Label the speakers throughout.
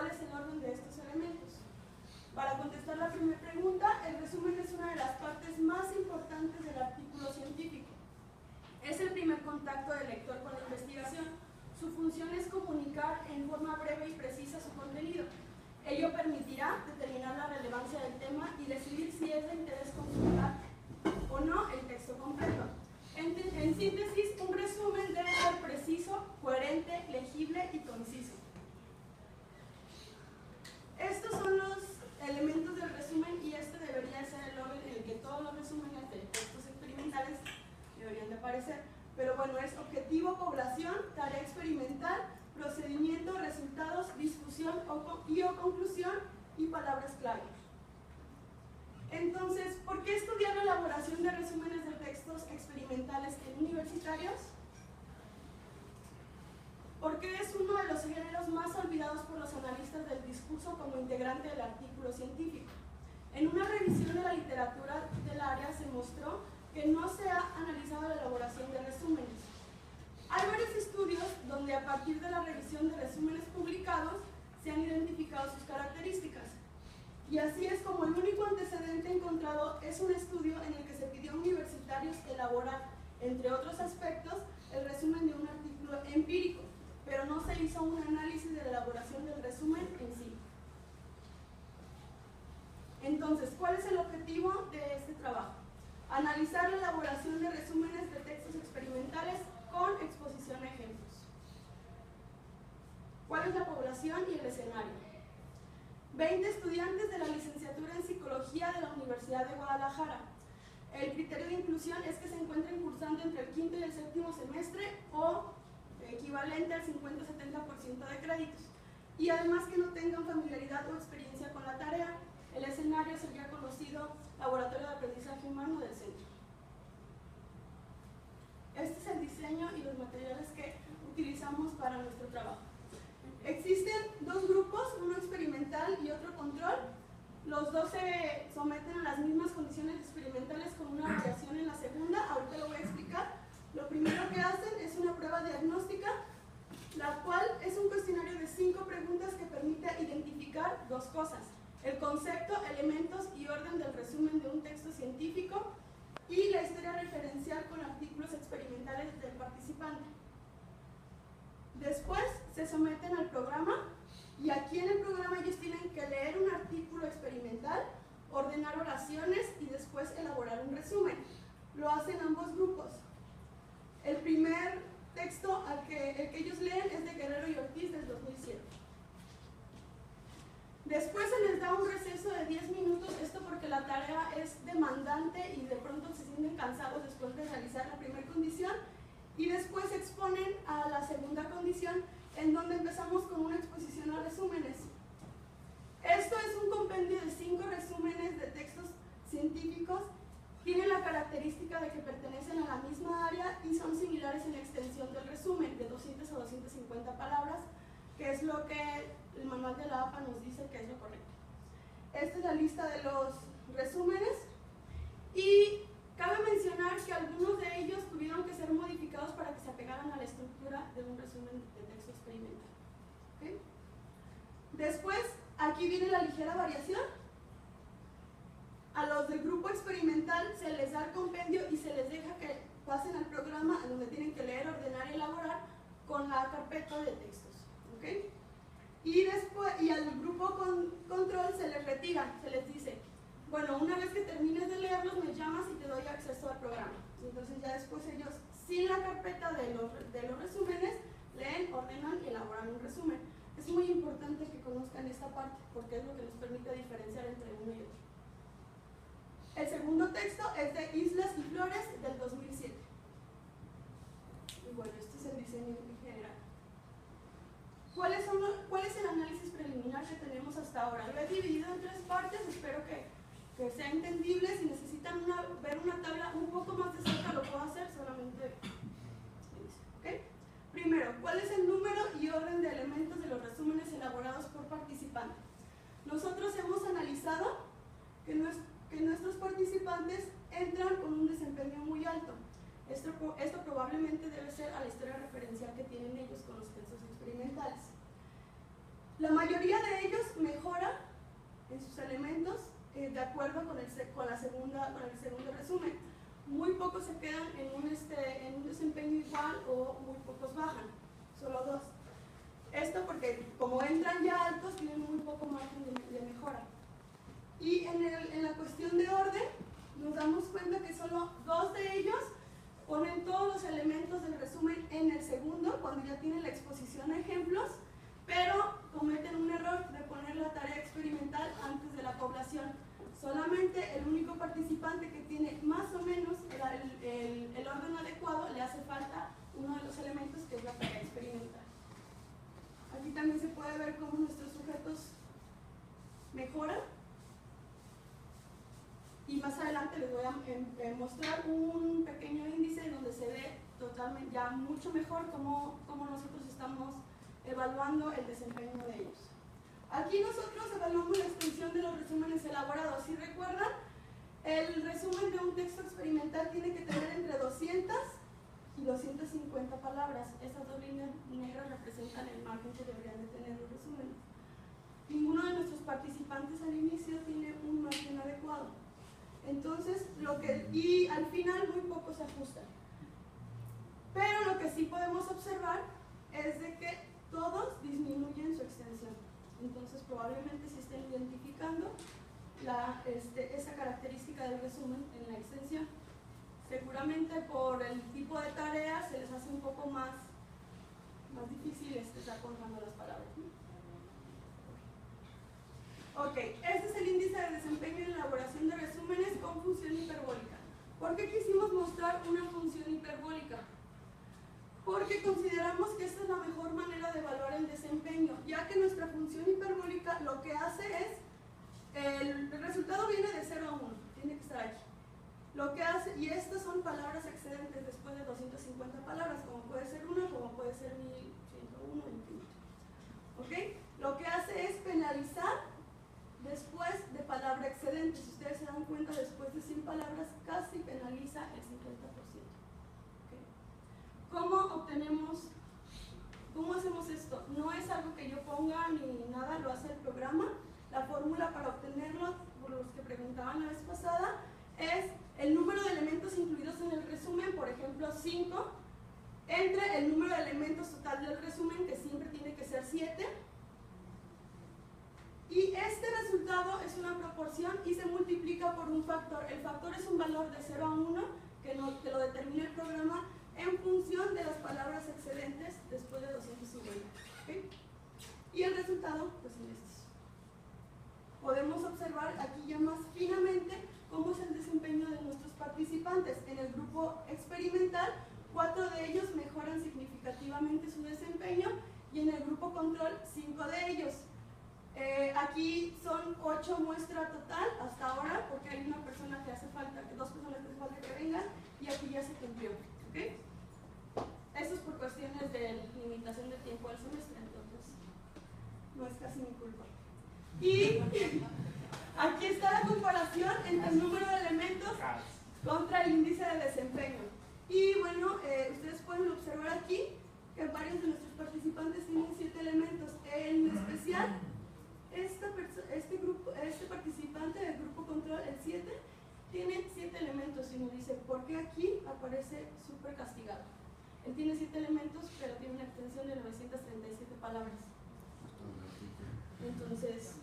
Speaker 1: ¿Cuál es el orden de estos elementos? Para contestar la primera pregunta, el resumen es una de las partes más importantes del artículo científico. Es el primer contacto del lector con la investigación. Su función es comunicar en forma breve y precisa su contenido. Ello permitirá determinar la relevancia del tema y decidir si es de interés consultar o no el texto completo. En síntesis, un resumen debe ser preciso, coherente, legible y conciso. Estos son los elementos del resumen y este debería ser el orden en el que todos los resúmenes de textos experimentales deberían de aparecer. Pero bueno, es objetivo, población, tarea experimental, procedimiento, resultados, discusión o conclusión y palabras clave. Entonces, ¿por qué estudiar la elaboración de resúmenes de textos experimentales en universitarios? Porque es uno de los géneros más olvidados por los analistas del discurso como integrante del artículo científico. En una revisión de la literatura del área se mostró que no se ha analizado la elaboración de resúmenes. Hay varios estudios donde a partir de la revisión de resúmenes publicados se han identificado sus características. Y así es como el único antecedente encontrado es un estudio en el que se pidió a universitarios elaborar, entre otros aspectos, el resumen de un artículo empírico, pero no se hizo un análisis de la elaboración del resumen en sí. Entonces, ¿cuál es el objetivo de este trabajo? Analizar la elaboración de resúmenes de textos experimentales con exposición a ejemplos. ¿Cuál es la población y el escenario? 20 estudiantes de la licenciatura en Psicología de la Universidad de Guadalajara. El criterio de inclusión es que se encuentren cursando entre el quinto y el séptimo semestre o equivalente al 50-70% de créditos. Y además que no tengan familiaridad o experiencia con la tarea. El escenario es el ya conocido Laboratorio de Aprendizaje Humano del centro. Este es el diseño y los materiales que utilizamos para nuestro trabajo. Existen dos grupos, uno experimental y otro control. Los dos se someten a las mismas condiciones experimentales con una variación en la segunda. Ahorita lo voy a explicar. Lo primero que hacen es una prueba diagnóstica, la cual es un cuestionario de 5 preguntas que permite identificar dos cosas: el concepto, elementos y orden del resumen de un texto científico y la historia referencial con artículos experimentales del participante. Después se someten al programa y aquí en el programa ellos tienen que leer un artículo experimental, ordenar oraciones y después elaborar un resumen. Lo hacen ambos grupos. El primer texto el que ellos leen es de Guerrero y Ortiz del 2007. Después se les da un receso de 10 minutos, esto porque la tarea es demandante y de pronto se sienten cansados después de realizar la primera condición, y después se exponen a la segunda condición, en donde empezamos con una exposición a resúmenes. Esto es un compendio de 5 resúmenes de textos científicos. Tienen la característica de que pertenecen a la misma área y son similares en la extensión del resumen, de 200 a 250 palabras, que es lo que el manual de la APA nos dice que es lo correcto. Esta es la lista de los resúmenes y cabe mencionar que algunos de ellos tuvieron que ser modificados para que se apegaran a la estructura de un resumen de texto experimental. ¿Okay? Después, aquí viene la ligera variación. A los del grupo experimental se les da el compendio y se les deja que pasen al programa en donde tienen que leer, ordenar y elaborar con la carpeta de textos. ¿Okay? Y al grupo control se les retira, se les dice: bueno, una vez que termines de leerlos me llamas y te doy acceso al programa. Entonces ya después ellos, sin la carpeta de los resúmenes, leen, ordenan y elaboran un resumen. Es muy importante que conozcan esta parte porque es lo que nos permite diferenciar entre uno y otro. El segundo texto es de Islas y Flores del 2007. Y bueno, este es el diseño en general. ¿Cuál es el análisis preliminar que tenemos hasta ahora? Lo he dividido en 3 partes, espero que sea entendible. Si necesitan ver una tabla un poco más de cerca, lo puedo hacer, solamente. ¿Okay? Primero, ¿cuál es el número y orden de elementos de los resúmenes elaborados por participante? Nosotros hemos analizado que nuestros participantes entran con un desempeño muy alto. Esto probablemente debe ser a la historia referencial que tienen ellos con los textos experimentales. La mayoría de ellos mejora en sus elementos de acuerdo con el segundo resumen. Muy pocos se quedan en un desempeño igual o muy pocos bajan, solo 2. Esto porque como entran ya altos tienen muy poco margen de mejora. Y en la cuestión de orden nos damos cuenta que solo 2 de ellos ponen todos los elementos del resumen en el segundo, cuando ya tienen la exposición a ejemplos, pero cometen un error de poner la tarea experimental antes de la población. Solamente el único participante que tiene más o menos el orden adecuado le hace falta uno de los elementos, que es la tarea experimental. Aquí también se puede ver cómo nuestros sujetos mejoran. Y más adelante les voy a mostrar un pequeño índice donde se ve totalmente ya mucho mejor cómo nosotros estamos evaluando el desempeño de ellos. Aquí nosotros evaluamos la extensión de los resúmenes elaborados. Si recuerdan, el resumen de un texto experimental tiene que tener entre 200 y 250 palabras. Esas 2 líneas negras representan el margen que deberían de tener los resúmenes. Ninguno de nuestros participantes al inicio tiene un margen adecuado. Entonces, y al final muy poco se ajustan. Pero lo que sí podemos observar es de que todos disminuyen su extensión. Entonces, probablemente sí estén identificando esa característica del resumen en la extensión. Seguramente por el tipo de tarea se les hace un poco más difícil estar contando las palabras, ¿no? Ok, este es el índice de desempeño en elaboración de resúmenes con función hiperbólica. ¿Por qué quisimos mostrar una función hiperbólica? Porque consideramos que esta es la mejor manera de evaluar el desempeño, ya que nuestra función hiperbólica lo que hace es, el resultado viene de 0 a 1, tiene que estar aquí. Lo que hace, y estas son palabras excedentes después de 250 palabras, como puede ser una, como puede ser 1101, infinito. ¿Ok? Lo que hace es penalizar después de palabra excedente. Si ustedes se dan cuenta, después de 100 palabras casi penaliza el 50%. ¿Okay? ¿Cómo hacemos esto? No es algo que yo ponga ni nada, lo hace el programa. La fórmula para obtenerlo, por los que preguntaban la vez pasada, es el número de elementos incluidos en el resumen, por ejemplo 5, entre el número de elementos total del resumen, que siempre tiene que ser 7, y este resultado es una proporción y se multiplica por un factor. El factor es un valor de 0 a 1 que lo determina el programa en función de las palabras excedentes después de 250. ¿Okay? Y el resultado, pues en estos. Podemos observar aquí ya más finamente cómo es el desempeño de nuestros participantes. En el grupo experimental, 4 de ellos mejoran significativamente su desempeño y en el grupo control, 5 de ellos. Aquí son 8 muestra total hasta ahora, porque hay una persona que hace falta, 2 personas que hace falta que vengan, y aquí ya se cumplió. ¿Okay? Eso es por cuestiones de limitación de tiempo del semestre, entonces no es casi mi culpa. Y aquí está la comparación entre el número de elementos contra el índice de desempeño. Y bueno, ustedes pueden observar aquí que varios de nuestros participantes tienen 7 elementos. En especial, este participante del grupo control, el 7, tiene 7 elementos y nos dice por qué aquí aparece súper castigado. Él tiene 7 elementos, pero tiene una extensión de 937 palabras. Entonces,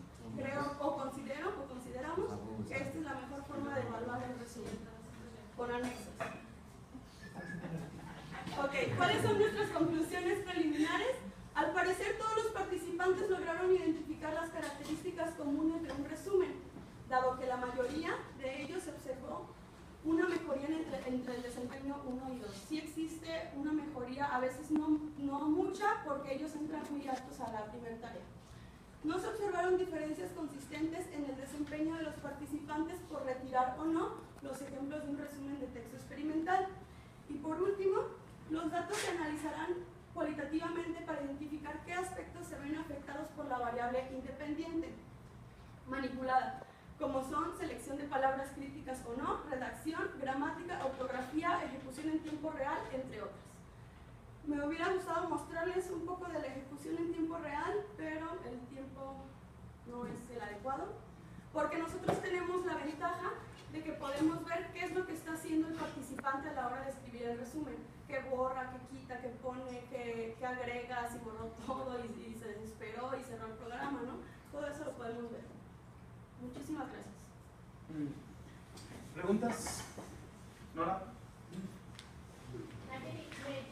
Speaker 1: consideramos que esta es la mejor forma de evaluar el resumen, con anexos. Ok, ¿cuáles son nuestras conclusiones preliminares? Al parecer, todos los participantes lograron identificar las características comunes de un resumen, dado que la mayoría de ellos observó una mejoría entre el desempeño 1 y 2. Sí existe una mejoría, a veces no mucha, porque ellos entran muy altos a la primera tarea. No se observaron diferencias consistentes en el desempeño de los participantes por retirar o no los ejemplos de un resumen de texto experimental. Y por último, los datos se analizarán cualitativamente para identificar qué aspectos se ven afectados por la variable independiente manipulada, como son selección de palabras críticas o no, redacción, gramática, ortografía, ejecución en tiempo real, entre otras. Me hubiera gustado mostrarles un poco de la ejecución producción en tiempo real, pero el tiempo no es el adecuado, porque nosotros tenemos la ventaja de que podemos ver qué es lo que está haciendo el participante a la hora de escribir el resumen, qué borra, qué quita, qué pone, qué agrega, si borró todo y se desesperó y cerró el programa, ¿no? Todo eso lo podemos ver. Muchísimas gracias.
Speaker 2: ¿Preguntas?